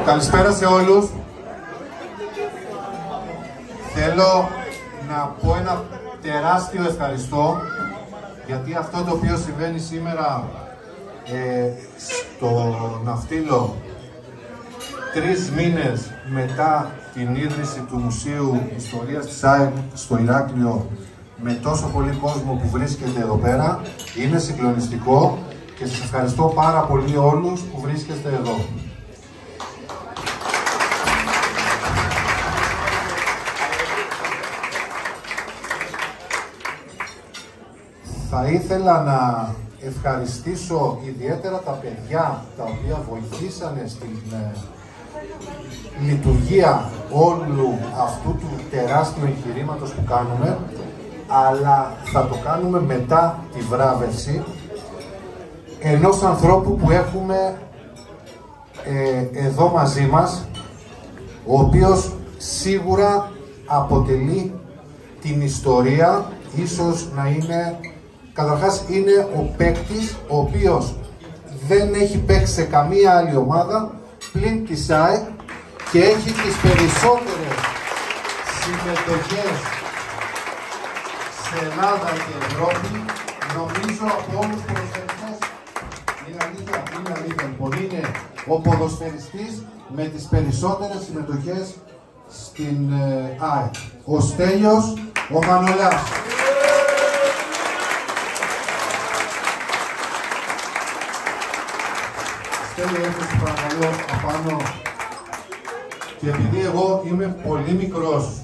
Καλησπέρα σε όλους. Θέλω να πω ένα τεράστιο ευχαριστώ, γιατί αυτό το οποίο συμβαίνει σήμερα στο Ναυτίλο, 3 μήνες μετά την ίδρυση του Μουσείου Ιστορίας της ΑΕΚ στο Ηράκλειο, με τόσο πολύ κόσμο που βρίσκεται εδώ πέρα, είναι συγκλονιστικό και σας ευχαριστώ πάρα πολύ όλους που βρίσκεστε εδώ. Θα ήθελα να ευχαριστήσω ιδιαίτερα τα παιδιά τα οποία βοηθήσανε στην λειτουργία όλου αυτού του τεράστιου εγχειρήματος που κάνουμε, αλλά θα το κάνουμε μετά τη βράβευση ενός ανθρώπου που έχουμε εδώ μαζί μας, ο οποίος σίγουρα αποτελεί την ιστορία, ίσως να είναι, καταρχάς είναι ο παίκτης ο οποίος δεν έχει παίξει σε καμία άλλη ομάδα πλην της ΑΕΚ και έχει τις περισσότερες συμμετοχές σε Ελλάδα και Ευρώπη, νομίζω από όλους τους ποδοσφαιριστές. Είναι αλήθεια, λοιπόν, είναι ο ποδοσφαιριστής με τις περισσότερες συμμετοχές στην ΑΕΚ. Ο Στέλιος ο Μανολάς. Στέλιο, έρχεσαι παρακαλώ απάνω. Και επειδή εγώ είμαι πολύ μικρός,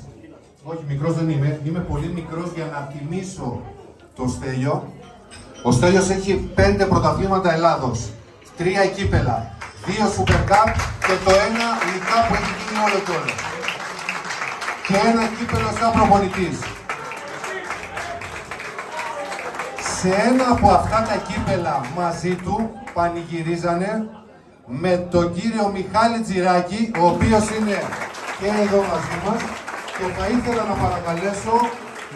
όχι μικρός δεν είμαι πολύ μικρός για να τιμήσω το Στέλιο. Ο Στέλιος έχει 5 πρωταθλήματα Ελλάδος, 3 κύπελα, 2 Super Cup και το 1 υλικά που έχει γίνει όλο και όλο. Και 1 κύπελο σαν προπονητής. Σε ένα από αυτά τα κύπελα μαζί του πανηγυρίζανε με τον κύριο Μιχάλη Τζιράκη, ο οποίος είναι και εδώ μαζί μας, και θα ήθελα να παρακαλέσω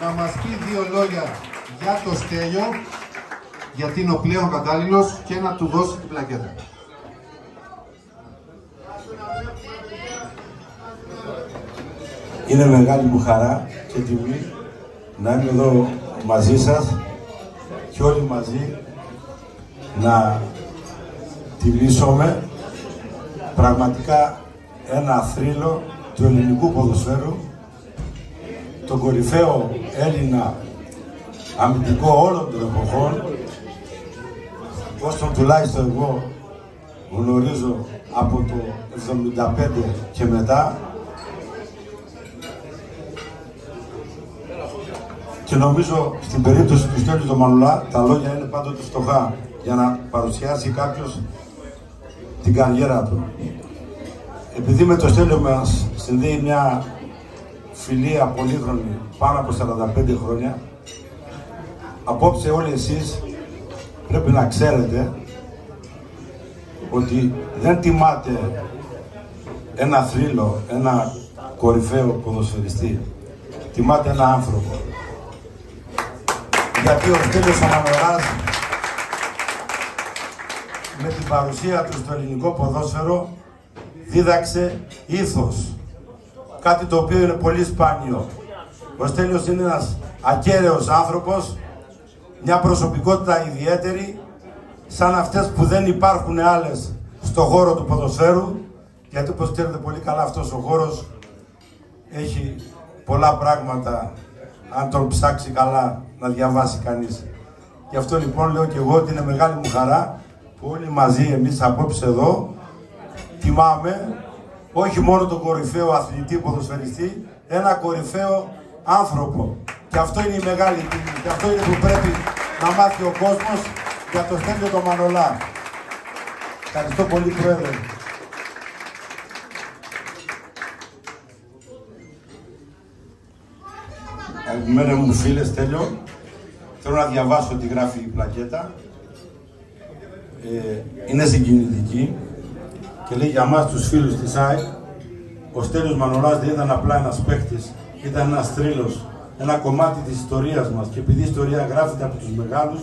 να μας πει 2 λόγια για το Στέλιο, γιατί είναι ο πλέον κατάλληλος, και να του δώσει την πλακέτα. Είναι μεγάλη μου χαρά και τιμή να είμαι εδώ μαζί σας και όλοι μαζί να τιμήσουμε πραγματικά ένα θρύλο του ελληνικού ποδοσφαίρου, τον κορυφαίο Έλληνα αμυντικό όλων των εποχών, όσο τουλάχιστον εγώ γνωρίζω από το 1975 και μετά, και νομίζω στην περίπτωση του Στέλιου του Μανολά τα λόγια είναι πάντοτε φτωχά για να παρουσιάσει κάποιος την καριέρα του. Επειδή με το Στέλιο μας συνδέει μια φιλία πολύχρονη πάνω από 45 χρόνια, απόψε όλοι εσείς πρέπει να ξέρετε ότι δεν τιμάτε ένα θρύλο, ένα κορυφαίο ποδοσφαιριστή, τιμάτε ένα άνθρωπο. Γιατί ο Στέλιος ο Μανολάς με την παρουσία του στο ελληνικό ποδόσφαιρο δίδαξε ήθος, κάτι το οποίο είναι πολύ σπάνιο. Ο Στέλιος είναι ένας ακέραιος άνθρωπος, μια προσωπικότητα ιδιαίτερη, σαν αυτές που δεν υπάρχουν άλλες στον χώρο του ποδοσφαίρου, γιατί όπως ξέρετε πολύ καλά αυτός ο χώρος έχει πολλά πράγματα, αν τον ψάξει καλά, να διαβάσει κανείς. Γι' αυτό λοιπόν λέω και εγώ ότι είναι μεγάλη μου χαρά που όλοι μαζί εμείς απόψε εδώ τιμάμε όχι μόνο τον κορυφαίο αθλητή ποδοσφαιριστή, ένα κορυφαίο άνθρωπο. Και αυτό είναι η μεγάλη τιμή. Και αυτό είναι που πρέπει να μάθει ο κόσμος για το Στέλιο το Μανολά. Ευχαριστώ πολύ, Πρόεδρε. Αγαπημένε μου φίλε Στέλιο, θέλω να διαβάσω τι γράφει η πλακέτα. Είναι συγκινητική και λέει για μας τους φίλους της ΑΕΚ, ο Στέλιος Μανολάς δεν ήταν απλά ένας παίκτης, ήταν ένας θρύλος, ένα κομμάτι της ιστορίας μας, και επειδή η ιστορία γράφεται από τους μεγάλους,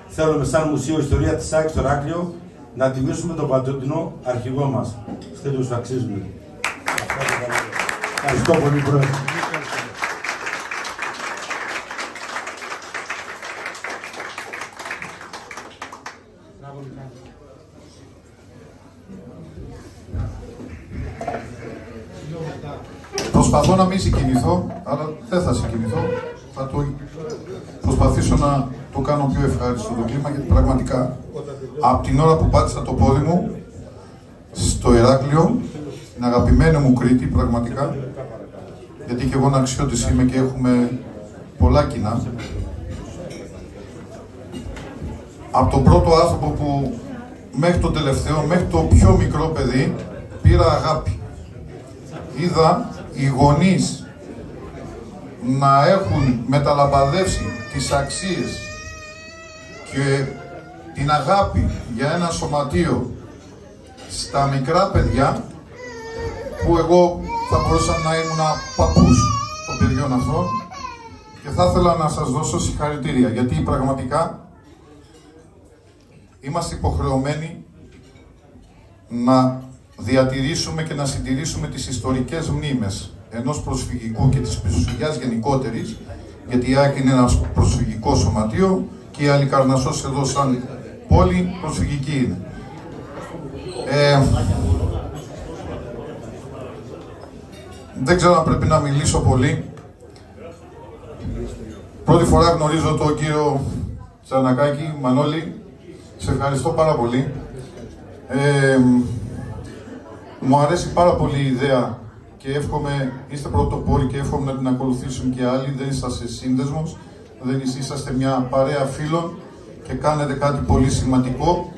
θέλουμε σαν Μουσείο Ιστορία της ΑΕΚ στο Ηράκλειο να τιμήσουμε τον παντοτινό αρχηγό μας. τέλος αξίζουν. Ευχαριστώ πολύ, Πρόεδρε. Προσπαθώ να μην συγκινηθώ, αλλά δεν θα συγκινηθώ. Θα το προσπαθήσω να το κάνω πιο ευχάριστο το κλίμα, γιατί πραγματικά από την ώρα που πάτησα το πόδι μου στο Ηράκλειο, την αγαπημένη μου Κρήτη, πραγματικά, γιατί και εγώ Ναξιώτης είμαι και έχουμε πολλά κοινά. Από τον πρώτο άνθρωπο που μέχρι τον τελευταίο, μέχρι το πιο μικρό παιδί, πήρα αγάπη. Είδα οι γονείς να έχουν μεταλαμπαδεύσει τις αξίες και την αγάπη για ένα σωματείο στα μικρά παιδιά, που εγώ θα μπορούσα να ήμουν παππούς των παιδιών αυτών, και θα ήθελα να σας δώσω συγχαρητήρια, γιατί πραγματικά είμαστε υποχρεωμένοι να διατηρήσουμε και να συντηρήσουμε τις ιστορικές μνήμες ενός προσφυγικού και της προσφυγιάς γενικότερης, γιατί η ΑΕΚ είναι ένα προσφυγικό σωματείο και η Αλικαρνασσός εδώ σαν πόλη προσφυγική είναι. Δεν ξέρω αν πρέπει να μιλήσω πολύ. Πρώτη φορά γνωρίζω τον κύριο Τσανακάκη. Μανώλη, σε ευχαριστώ πάρα πολύ. Μου αρέσει πάρα πολύ η ιδέα και εύχομαι, είστε πρωτοπόροι και εύχομαι να την ακολουθήσουν και άλλοι. Δεν είσαστε σύνδεσμος, δεν είσαστε μια παρέα φίλων και κάνετε κάτι πολύ σημαντικό,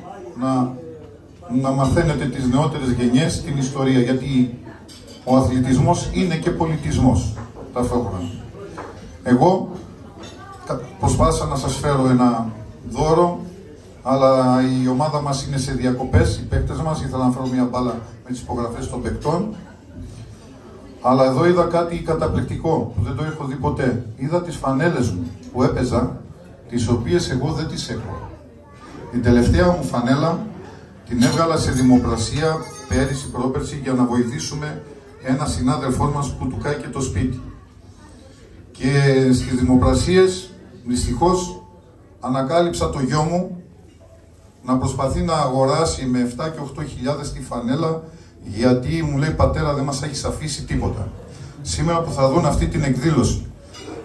να μαθαίνετε τις νεότερες γενιές την ιστορία, γιατί ο αθλητισμός είναι και πολιτισμός ταυτόχρονα. Εγώ προσπάθησα να σας φέρω ένα δώρο, αλλά η ομάδα μας είναι σε διακοπές, οι παίκτες μας. Ήθελα να φέρω μια μπάλα με τις υπογραφές των παικτών. Αλλά εδώ είδα κάτι καταπληκτικό που δεν το έχω δει ποτέ. Είδα τις φανέλες μου που έπαιζα, τις οποίες εγώ δεν τις έχω. Την τελευταία μου φανέλα την έβγαλα σε δημοπρασία πέρυσι, πρόπερσι, για να βοηθήσουμε ένα συνάδελφό μας που του κάει και το σπίτι. Και στις δημοπρασίες, δυστυχώς, ανακάλυψα το γιο μου να προσπαθεί να αγοράσει με 7 και 8.000 τη φανέλα, γιατί μου λέει, πατέρα, δεν μας έχεις αφήσει τίποτα. Σήμερα που θα δουν αυτή την εκδήλωση,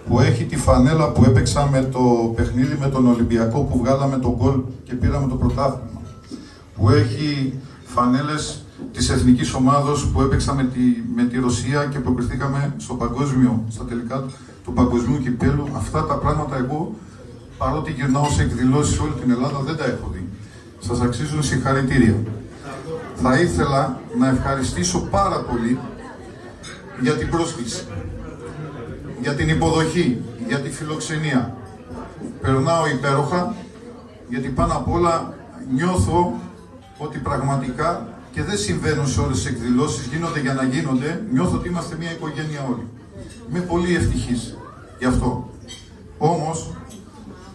που έχει τη φανέλα που έπαιξα με το παιχνίδι με τον Ολυμπιακό, που βγάλαμε τον γκολ και πήραμε το πρωτάθλημα, που έχει φανέλες της εθνικής ομάδος που έπαιξα με τη Ρωσία και προκριθήκαμε στα τελικά του παγκοσμίου κυπέλου. Αυτά τα πράγματα εγώ, παρότι γυρνάω σε εκδηλώσεις σε όλη την Ελλάδα, δεν τα έχω δει. Σας αξίζουν συγχαρητήρια. Θα ήθελα να ευχαριστήσω πάρα πολύ για την πρόσκληση, για την υποδοχή, για τη φιλοξενία. Περνάω υπέροχα, γιατί πάνω απ' όλα νιώθω ότι πραγματικά, και δεν συμβαίνουν σε όλες τις εκδηλώσεις, γίνονται για να γίνονται, νιώθω ότι είμαστε μια οικογένεια όλοι. Είμαι πολύ ευτυχής γι' αυτό. Όμως,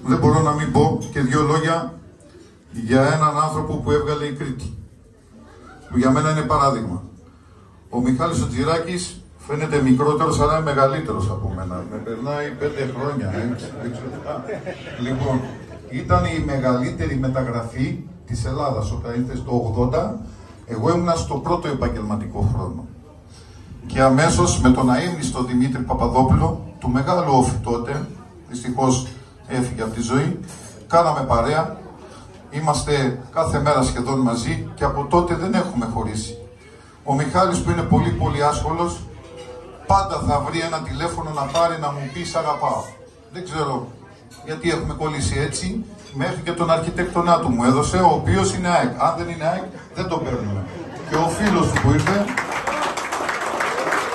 δεν μπορώ να μην πω και δύο λόγια για έναν άνθρωπο που έβγαλε η Κρήτη, που για μένα είναι παράδειγμα. Ο Μιχάλης ο Τζιράκης φαίνεται μικρότερος, αλλά είναι μεγαλύτερος από μένα. Με περνάει 5 χρόνια, Λοιπόν, ήταν η μεγαλύτερη μεταγραφή της Ελλάδας όταν ήρθε στο 80. Εγώ ήμουνα στο πρώτο επαγγελματικό χρόνο. Και αμέσως με τον αείμνηστο Δημήτρη Παπαδόπουλο, του μεγάλου όφη τότε, δυστυχώς έφυγε από τη ζωή, κάναμε παρέα. Είμαστε κάθε μέρα σχεδόν μαζί και από τότε δεν έχουμε χωρίσει. Ο Μιχάλης, που είναι πολύ πολύ άσχολος, πάντα θα βρει ένα τηλέφωνο να πάρει να μου πει «Σ' αγαπάω». Δεν ξέρω γιατί έχουμε κολλήσει έτσι. Μέχρι και τον αρχιτέκτονά του μου έδωσε, ο οποίος είναι ΑΕΚ. Αν δεν είναι ΑΕΚ, δεν τον παίρνουμε. Και ο φίλος του που ήρθε,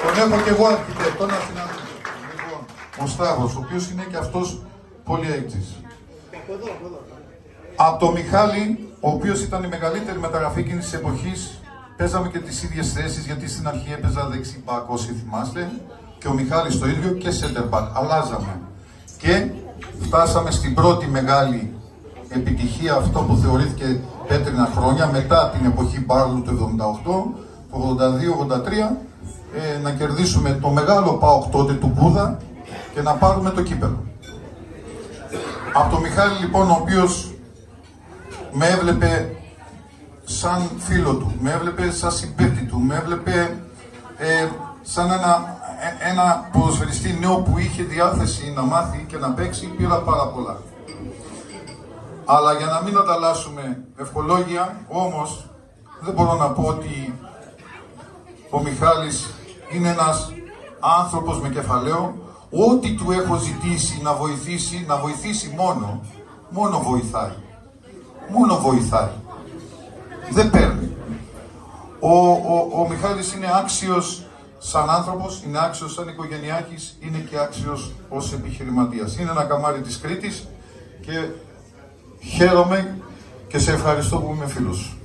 τον έχω και εγώ αρχιτέκτονα στην Αθήνα. Λοιπόν, ο Σταύρος, ο οποίος είναι και αυτός πολύ έκτης. Από το Μιχάλη, ο οποίος ήταν η μεγαλύτερη μεταγραφή εκείνης της εποχής, παίζαμε και τις ίδιες θέσεις, γιατί στην αρχή έπαιζα δεξί μπακ, όσοι θυμάστε, και ο Μιχάλης το ίδιο, και center back. Αλλάζαμε. Και φτάσαμε στην πρώτη μεγάλη επιτυχία, αυτό που θεωρήθηκε πέτρινα χρόνια, μετά την εποχή Μπάρλου του 78, το 82-83, να κερδίσουμε το μεγάλο ΠΑΟΚ τότε του Μπούδα και να πάρουμε το κύπελλο. Από τον Μιχάλη λοιπόν, ο οποίος με έβλεπε σαν φίλο του, με έβλεπε σαν συμπέκτη του, με έβλεπε σαν ένα ποδοσφαιριστή νέο που είχε διάθεση να μάθει και να παίξει, πήρα πάρα πολλά. Αλλά για να μην ανταλλάσσουμε ευχολόγια, όμως δεν μπορώ να πω ότι ο Μιχάλης είναι ένας άνθρωπος με κεφαλαίο. Ό,τι του έχω ζητήσει να βοηθήσει μόνο βοηθάει. Μόνο βοηθάει. Δεν παίρνει. Ο Μιχάλης είναι άξιος σαν άνθρωπος, είναι άξιος σαν οικογενειάρχης, είναι και άξιος ως επιχειρηματίας. Είναι ένα καμάρι της Κρήτης και χαίρομαι και σε ευχαριστώ που είμαι φίλος σου.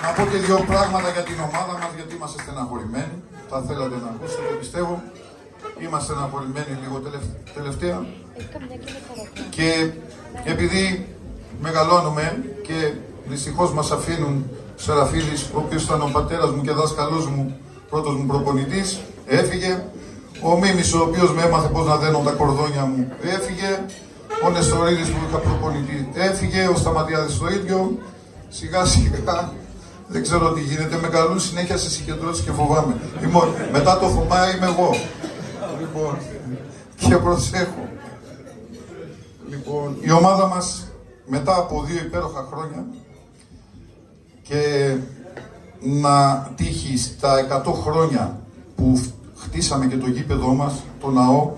Να πω και δύο πράγματα για την ομάδα μας, γιατί είμαστε στεναχωρημένοι. Θα θέλατε να ακούσετε, πιστεύω. Είμαστε στεναχωρημένοι λίγο τελευταία. Και επειδή μεγαλώνουμε και δυστυχώς μας αφήνουν, Σεραφίδης, ο οποίος ήταν ο πατέρας μου και δάσκαλός μου, πρώτος μου προπονητής, έφυγε. Ο Μίμης, ο οποίος με έμαθε πώς να δένω τα κορδόνια μου, έφυγε. Ο Νεστορίδης που είχα προπονητή, έφυγε. Ο Σταματιάδης το ίδιο. Σιγά σιγά δεν ξέρω τι γίνεται. Με καλούν συνέχεια σε συγκεντρώσεις και φοβάμαι. Μετά το Θωμά είμαι εγώ. Λοιπόν, και προσέχω. Λοιπόν, η ομάδα μας μετά από 2 υπέροχα χρόνια και να τύχει στα 100 χρόνια που χτίσαμε και το γήπεδό μας, το ναό,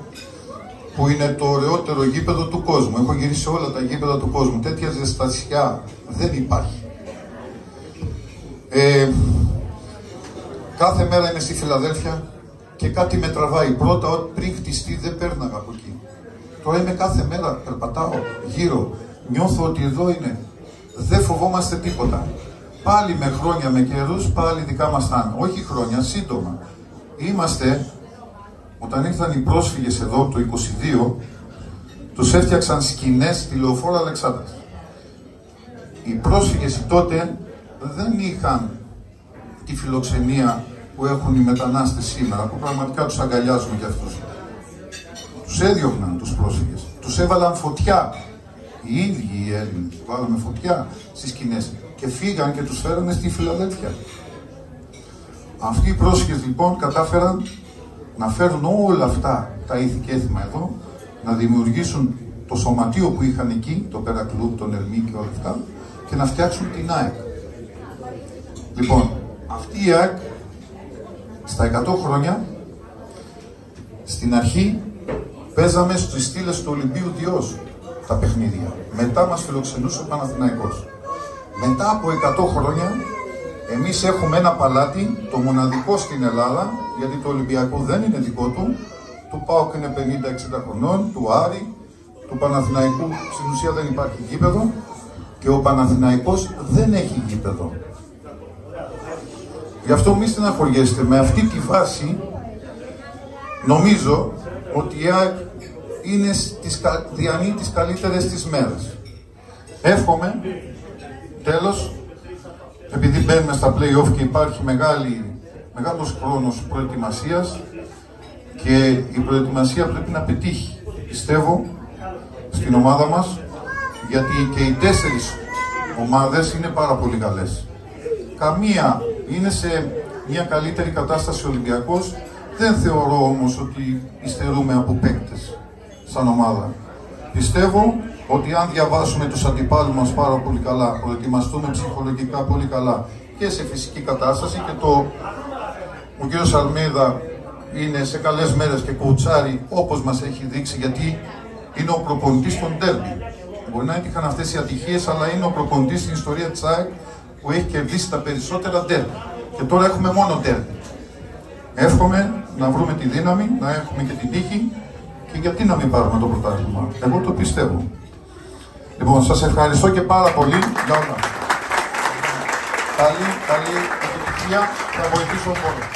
που είναι το ωραιότερο γήπεδο του κόσμου. Έχω γυρίσει όλα τα γήπεδα του κόσμου. Τέτοια ζεστασιά δεν υπάρχει. Κάθε μέρα είμαι στη Φιλαδέλφια και κάτι με τραβάει. Πρώτα, πριν χτιστεί, δεν πέρναγα από εκεί. Τώρα είμαι κάθε μέρα, περπατάω γύρω, νιώθω ότι εδώ είναι. Δεν φοβόμαστε τίποτα. Πάλι με χρόνια, με καιρούς, πάλι δικά μας θα είναι. Όχι χρόνια, σύντομα. Είμαστε, όταν ήρθαν οι πρόσφυγες εδώ το 22, τους έφτιαξαν σκηνές στη Λεωφόρο Αλεξάνδρας. Οι πρόσφυγες τότε δεν είχαν τη φιλοξενία που έχουν οι μετανάστες σήμερα, που πραγματικά τους αγκαλιάζουμε κι αυτούς. Τους έδιωχναν τους πρόσφυγες, τους έβαλαν φωτιά. Οι ίδιοι οι Έλληνες βάλαμε φωτιά στις σκηνές και φύγαν και τους φέρανε στη Φιλαδέλφια. Αυτοί οι πρόσφυγες λοιπόν κατάφεραν να φέρουν όλα αυτά τα ήθη και έθιμα εδώ, να δημιουργήσουν το σωματείο που είχαν εκεί, το Περακλούμπ, τον Ερμή και όλα αυτά, και να φτιάξουν την ΑΕΚ. Λοιπόν, αυτή η ΑΕΚ στα 100 χρόνια, στην αρχή παίζαμε στις στήλες του Ολυμπίου Διός τα παιχνίδια. Μετά μας φιλοξενούσε ο Παναθηναϊκός. Μετά από 100 χρόνια, εμείς έχουμε ένα παλάτι, το μοναδικό στην Ελλάδα, γιατί το Ολυμπιακό δεν είναι δικό του ΠΑΟΚ είναι 50-60 χρονών, του Άρη, του Παναθηναϊκού στην ουσία δεν υπάρχει γήπεδο και ο Παναθηναϊκός δεν έχει γήπεδο. Γι' αυτό μη στεναχωριέστε, με αυτή τη βάση νομίζω ότι η ΑΕΚ είναι διανύει τις καλύτερες της μέρες. Εύχομαι, τέλος, επειδή μπαίνουμε στα play-off και υπάρχει μεγάλος χρόνος προετοιμασίας και η προετοιμασία πρέπει να πετύχει, πιστεύω, στην ομάδα μας, γιατί και οι 4 ομάδες είναι πάρα πολύ καλές. Καμία είναι σε μια καλύτερη κατάσταση ο Ολυμπιακός. Δεν θεωρώ όμως ότι υστερούμε από παίκτες σαν ομάδα. Πιστεύω ότι αν διαβάσουμε τους αντιπάλους μας πάρα πολύ καλά, προετοιμαστούμε ψυχολογικά πολύ καλά και σε φυσική κατάσταση και ο κ. Αλμέιδα είναι σε καλές μέρες και κουτσάρει όπως μας έχει δείξει, γιατί είναι ο προπονητής των ντέρμπι. Μπορεί να έτυχαν αυτές οι ατυχίες, αλλά είναι ο προπονητής στην ιστορία της ΑΕΚ που έχει κερδίσει τα περισσότερα ντέρμπι. Και τώρα έχουμε μόνο ντέρμπι. Εύχομαι να βρούμε τη δύναμη, να έχουμε και την τύχη και γιατί να μην πάρουμε το πρωτάθλημα. Εγώ το πιστεύω. Λοιπόν, σας ευχαριστώ και πάρα πολύ για όλα. Καλή επιτυχία, θα βοηθήσω όλους.